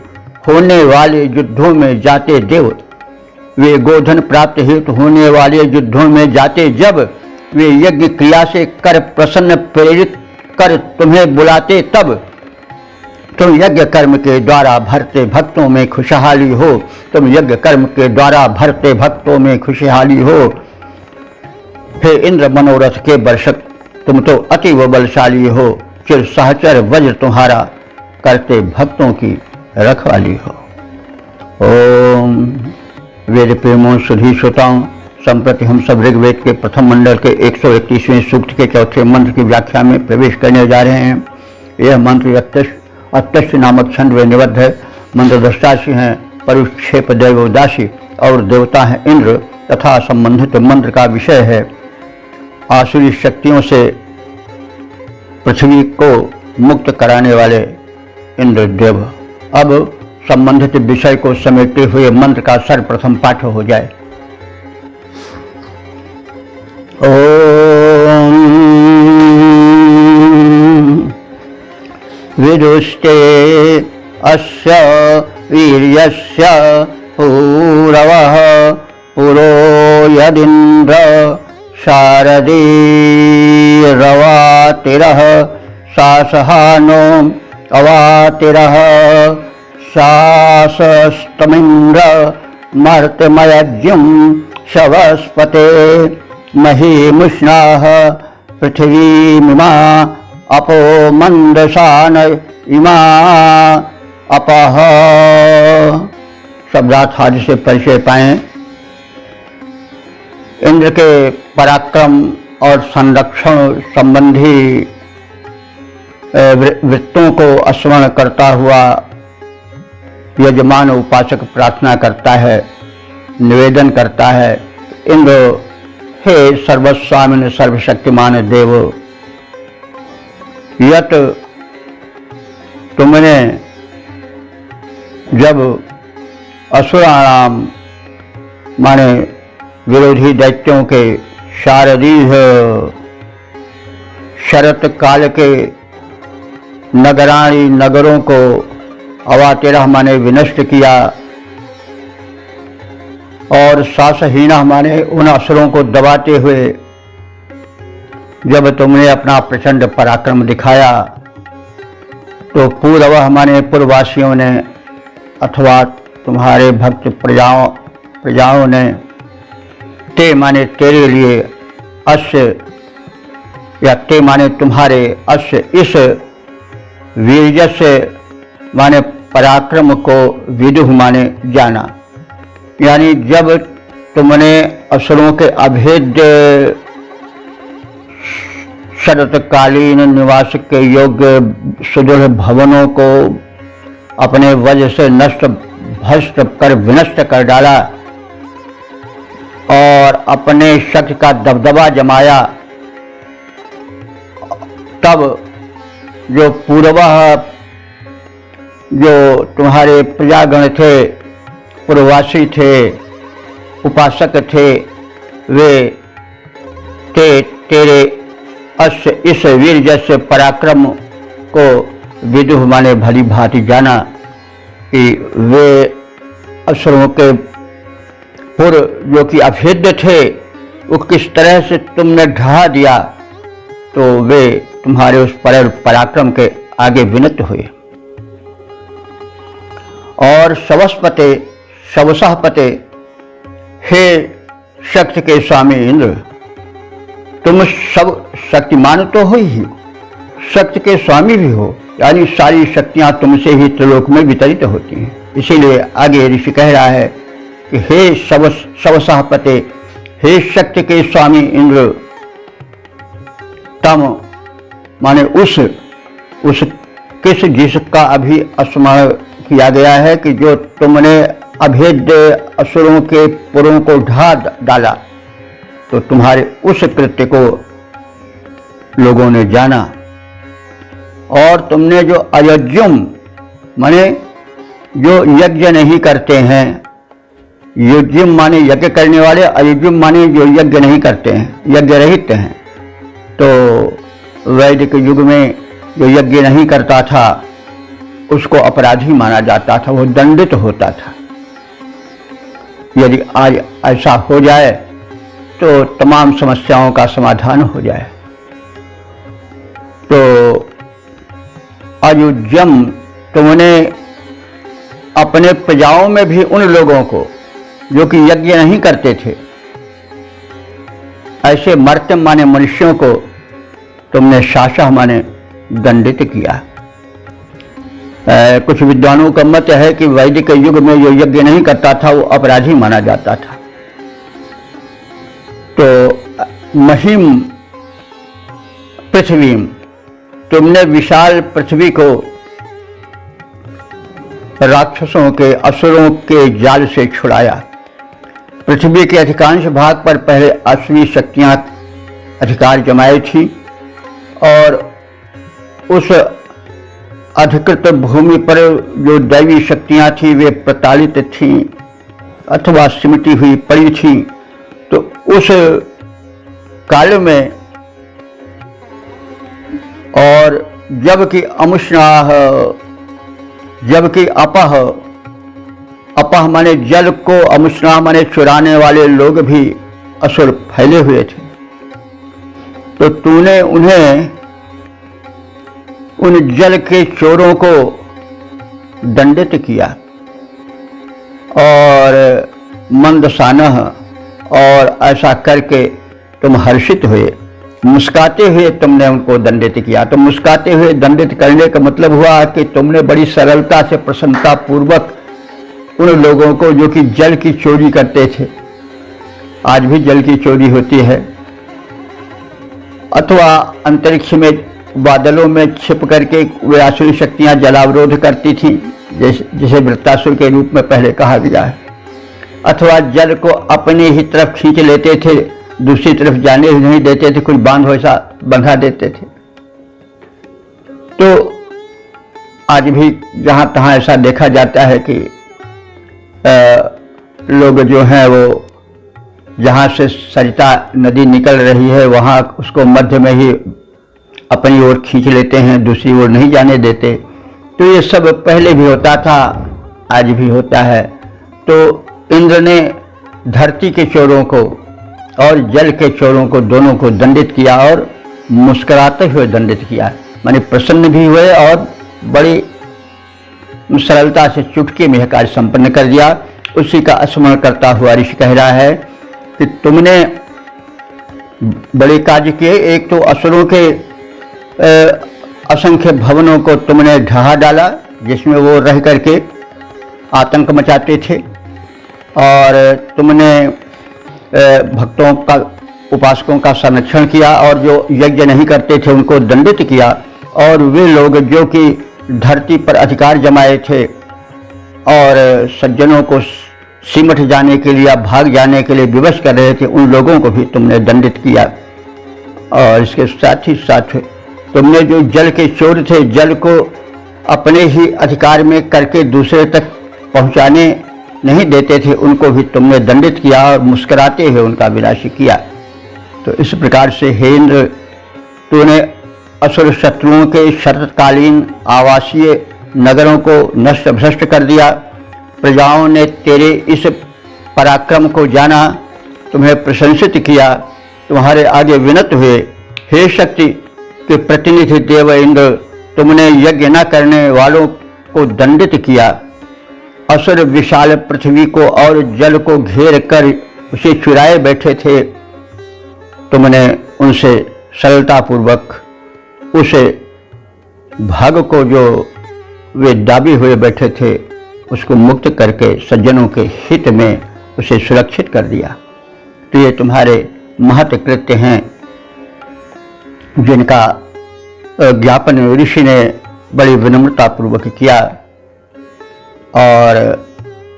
होने वाले युद्धों में जाते देव, वे गोधन प्राप्त हेतु होने वाले युद्धों में जाते जब, वे यज्ञ क्रिया से कर प्रसन्न प्रेरित कर तुम्हें बुलाते तब, तुम यज्ञ कर्म के द्वारा भरते भक्तों में खुशहाली हो, तुम यज्ञ कर्म के द्वारा भरते भक्तों में खुशहाली हो। हे इंद्र मनोरथ के वर्षक तुम तो अतीव बलशाली हो, चिर सहचर वज्र तुम्हारा करते भक्तों की रखवाली हो। ओम वेद प्रेमों सुधी श्रोताओं, संप्रति हम सब ऋग्वेद के प्रथम मंडल के 131वें सूक्त के चौथे मंत्र की व्याख्या में प्रवेश करने जा रहे हैं। यह मंत्र अत्यक्ष नामक छंद में निबद्ध है। मंत्र दृष्टाशी हैं परुक्षेप देवोदासी और देवता हैं इंद्र, तथा संबंधित मंत्र का विषय है आसुरी शक्तियों से पृथ्वी को मुक्त कराने वाले इंद्र देव। अब संबंधित विषय को समेटते हुए मंत्र का सर्वप्रथम पाठ हो जाए। ओम विदुष्टे अस्य वीर्यस्य पूरवः पुरो यदिन्द्र शारदी रवातिरः सासहानो अवातिरः शासस्तमिन्द्र मर्तमयज्ञं शवस्पते महीमुष्णाः पृथिवीमिमा अपो मंदसान इमा अपह। शब्दार्थ आदि से परिचय पाएं। इंद्र के पराक्रम और संरक्षण संबंधी वृत्तों को स्मरण करता हुआ यजमान उपासक प्रार्थना करता है, निवेदन करता है, इंद्र हे सर्वस्वामिन सर्वशक्तिमान देव, यत तुमने जब असुराणाम माने विरोधी दैत्यों के शारदीह शरत काल के नगराणी नगरों को अवातिरह माने विनष्ट किया और सासहीना माने उन असुरों को दबाते हुए जब तुमने अपना प्रचंड पराक्रम दिखाया तो पूर्व माने पूर्ववासियों ने अथवा तुम्हारे भक्त प्रजाओं ने ते माने तेरे लिए अश्य या ते माने तुम्हारे अश्य इस वीर्यस्य माने पराक्रम को विदुह माने जाना, यानी जब तुमने असुरों के अभेद्य शरतकालीन निवास के योग्य सुदृढ़ भवनों को अपने वजह से नष्ट भ्रष्ट कर विनष्ट कर डाला और अपने शक्ति का दबदबा जमाया, तब जो पूर्वः जो तुम्हारे प्रजागण थे, पूर्ववासी थे, उपासक थे, वे तेरे अश्य इस वीर जैसे पराक्रम को विदुह माने भली भांति जाना कि वे असुरों के पुर जो कि अभेद्य थे वो किस तरह से तुमने ढहा दिया, तो वे तुम्हारे उस पराक्रम के आगे विनत हुए। और शवस्पते शवसहपते, हे शक्ति के स्वामी इंद्र, तुम सब शक्तिमान तो हो ही, शक्ति के स्वामी भी हो, यानी सारी शक्तियां तुमसे ही त्रिलोक में वितरित होती हैं। इसीलिए आगे ऋषि कह रहा है कि हे शवसहपते, हे शक्ति के स्वामी इंद्र, तम माने उस किस जिसका अभी स्मरण किया गया है कि जो तुमने अभेद्य असुरों के पुरों को ढा डाला, तो तुम्हारे उस कृत्य को लोगों ने जाना। और तुमने जो अयज्ञम माने जो यज्ञ नहीं करते हैं, युज्यम माने यज्ञ करने वाले, अयुज्यम माने जो यज्ञ नहीं करते हैं, यज्ञ रहित हैं। तो वैदिक युग में जो यज्ञ नहीं करता था उसको अपराधी माना जाता था, वो दंडित होता था। यदि आज ऐसा हो जाए तो तमाम समस्याओं का समाधान हो जाए। तो अयुज्यम, तुमने अपने प्रजाओं में भी उन लोगों को जो कि यज्ञ नहीं करते थे, ऐसे मर्त्य माने मनुष्यों को तुमने शासह माने दंडित किया। कुछ विद्वानों का मत है कि वैदिक युग में जो यज्ञ नहीं करता था वो अपराधी माना जाता था। तो महिम पृथ्वी, तुमने विशाल पृथ्वी को राक्षसों के असुरों के जाल से छुड़ाया। पृथ्वी के अधिकांश भाग पर पहले असुरी शक्तियां अधिकार जमाई थी और उस अधिकृत भूमि पर जो दैवी शक्तियां थी वे प्रताड़ित थीं अथवा सिमटी हुई पड़ी थीं। तो उस काल में और जबकि अमुष्णाह, जबकि अपह माने जल को, अमुष्णाह माने चुराने वाले लोग भी असुर फैले हुए थे। तो तूने उन्हें, उन जल के चोरों को दंडित किया और मंदसानह, और ऐसा करके तुम हर्षित हुए, मुस्काते हुए तुमने उनको दंडित किया। तो मुस्काते हुए दंडित करने का मतलब हुआ कि तुमने बड़ी सरलता से प्रसन्नता पूर्वक उन लोगों को जो कि जल की चोरी करते थे, आज भी जल की चोरी होती है, अथवा अंतरिक्ष में बादलों में छिप करके वे आसुरी शक्तियां जलावरोध करती थीं, जिसे वृत्तासुर के रूप में पहले कहा गया है, अथवा जल को अपनी ही तरफ खींच लेते थे, दूसरी तरफ जाने ही नहीं देते थे, कुछ बांध वैसा बंधा देते थे। तो आज भी जहां तहां ऐसा देखा जाता है कि लोग जो हैं वो जहां से सरिता नदी निकल रही है वहां उसको मध्य में ही अपनी ओर खींच लेते हैं, दूसरी ओर नहीं जाने देते। तो ये सब पहले भी होता था, आज भी होता है। तो इंद्र ने धरती के चोरों को और जल के चोरों को दोनों को दंडित किया और मुस्कुराते हुए दंडित किया, माने प्रसन्न भी हुए और बड़ी सरलता से चुटकी में कार्य संपन्न कर दिया। उसी का स्मरण करता हुआ ऋषि कह रहा है कि तुमने बड़े कार्य किए। एक तो असुरों के असंख्य भवनों को तुमने ढहा डाला जिसमें वो रह करके आतंक मचाते थे, और तुमने भक्तों का, उपासकों का संरक्षण किया, और जो यज्ञ नहीं करते थे उनको दंडित किया, और वे लोग जो कि धरती पर अधिकार जमाए थे और सज्जनों को सिमट जाने के लिए, भाग जाने के लिए विवश कर रहे थे, उन लोगों को भी तुमने दंडित किया। और इसके साथ ही साथ तुमने जो जल के चोर थे, जल को अपने ही अधिकार में करके दूसरे तक पहुंचाने नहीं देते थे, उनको भी तुमने दंडित किया और मुस्कुराते हुए उनका विनाश किया। तो इस प्रकार से हे इंद्र, तूने असुर शत्रुओं के शरतकालीन आवासीय नगरों को नष्ट भ्रष्ट कर दिया। प्रजाओं ने तेरे इस पराक्रम को जाना, तुम्हें प्रशंसित किया, तुम्हारे आगे विनत हुए। हे शक्ति के प्रतिनिधि देव इंद्र, तुमने यज्ञ न करने वालों को दंडित किया। असुर विशाल पृथ्वी को और जल को घेर कर उसे चुराए बैठे थे। तुमने उनसे सरलतापूर्वक उस भाग को जो वे दाबी हुए बैठे थे उसको मुक्त करके सज्जनों के हित में उसे सुरक्षित कर दिया। तो ये तुम्हारे महत् कृत्य हैं जिनका ज्ञापन ऋषि ने बड़ी विनम्रतापूर्वक किया और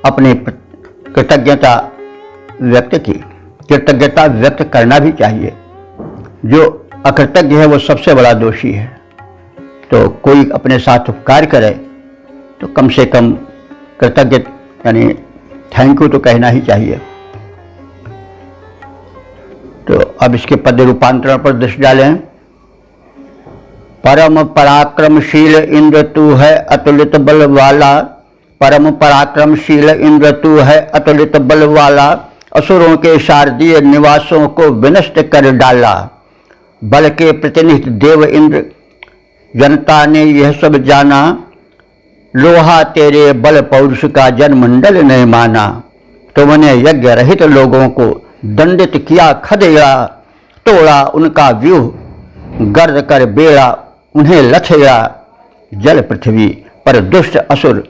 अपनी कृतज्ञता व्यक्त की। कृतज्ञता व्यक्त करना भी चाहिए। जो अकृतज्ञ है वो सबसे बड़ा दोषी है। तो कोई अपने साथ उपकार करे तो कम से कम कृतज्ञ यानी थैंक यू तो कहना ही चाहिए। तो अब इसके पद रूपांतरण पर दृष्टि डालें। परम पराक्रमशील इंद्र तू है अतुलित बल वाला, परम पराक्रमशील इंद्र तू है अतुलित बल वाला, असुरों के शारदीय निवासों को विनष्ट कर डाला। बल के प्रतिनिधि देव इंद्र, जनता ने यह सब जाना, लोहा तेरे बल पौरुष का जनमंडल ने माना। तुमने यज्ञ रहित लोगों को दंडित किया खदेड़ा, तोड़ा उनका व्यूह, गर्द कर बेड़ा उन्हें लथेड़ा। जल पृथ्वी पर दुष्ट असुर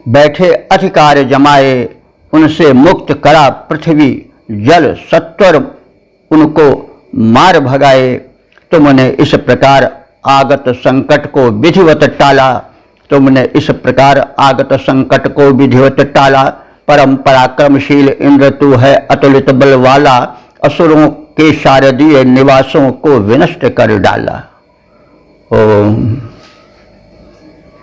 बैठे अधिकार जमाए, उनसे मुक्त करा पृथ्वी जल सत्वर उनको मार भगाए। तुमने इस प्रकार आगत संकट को विधिवत टाला, तुमने इस प्रकार आगत संकट को विधिवत टाला। परम पराक्रमशील इंद्र तू है अतुलित बल वाला, असुरों के शारदीय निवासों को विनष्ट कर डाला। ओम।